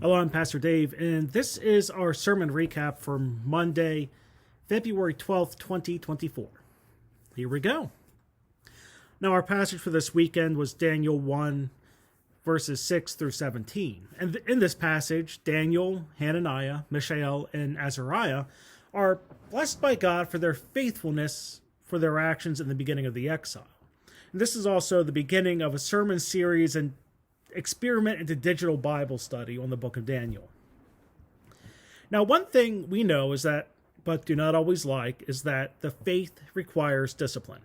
Hello, I'm Pastor Dave, and this is our sermon recap for Monday, February 12th, 2024. Here we go. Now, our passage for this weekend was Daniel 1, verses 6 through 17. And in this passage, Daniel, Hananiah, Mishael, and Azariah are blessed by God for their faithfulness for their actions in the beginning of the exile. And this is also the beginning of a sermon series and experiment into digital Bible study on the book of Daniel. Now, one thing we know is that, but do not always like, is that the faith requires discipline.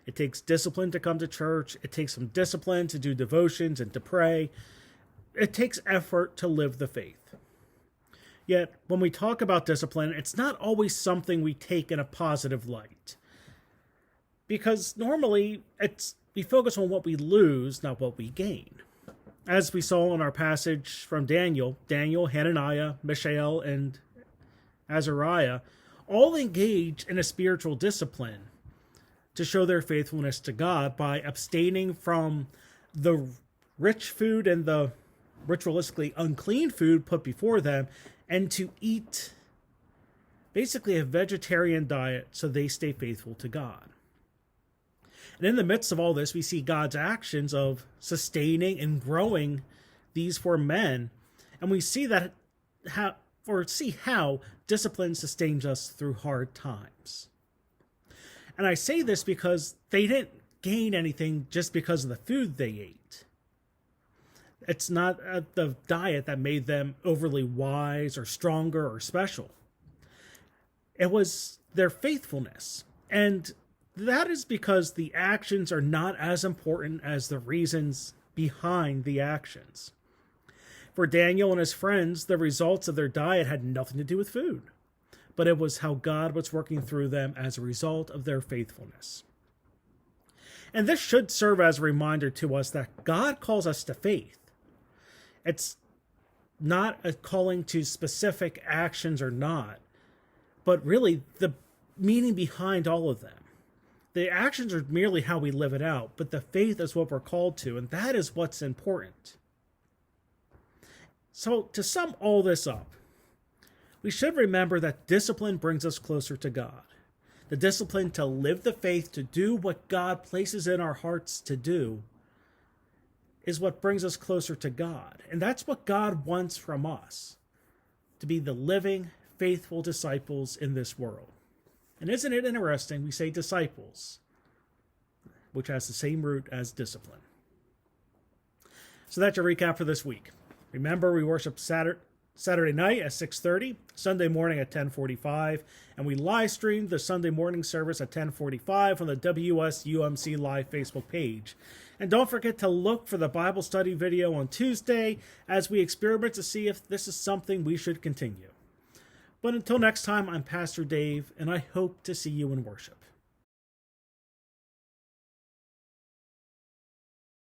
It takes discipline to come to church. It takes some discipline to do devotions and to pray. It takes effort to live the faith. Yet, when we talk about discipline, it's not always something we take in a positive light. Because normally, we focus on what we lose, not what we gain. As we saw in our passage from Daniel, Hananiah, Mishael, and Azariah all engaged in a spiritual discipline to show their faithfulness to God by abstaining from the rich food and the ritualistically unclean food put before them, and to eat basically a vegetarian diet so they stay faithful to God. And in the midst of all this, we see God's actions of sustaining and growing these four men. And we see how discipline sustains us through hard times. And I say this because they didn't gain anything just because of the food they ate. It's not the diet that made them overly wise or stronger or special. It was their faithfulness. And that is because the actions are not as important as the reasons behind the actions. For Daniel and his friends, the results of their diet had nothing to do with food, but it was how God was working through them as a result of their faithfulness. And this should serve as a reminder to us that God calls us to faith. It's not a calling to specific actions or not, but really the meaning behind all of them. The actions are merely how we live it out, but the faith is what we're called to, and that is what's important. So, to sum all this up, we should remember that discipline brings us closer to God. The discipline to live the faith, to do what God places in our hearts to do, is what brings us closer to God. And that's what God wants from us, to be the living, faithful disciples in this world. And isn't it interesting, we say disciples, which has the same root as discipline. So that's your recap for this week. Remember, we worship Saturday night at 6:30, Sunday morning at 10:45, and we live stream the Sunday morning service at 10:45 on the WSUMC Live Facebook page. And don't forget to look for the Bible study video on Tuesday as we experiment to see if this is something we should continue. But until next time, I'm Pastor Dave, and I hope to see you in worship.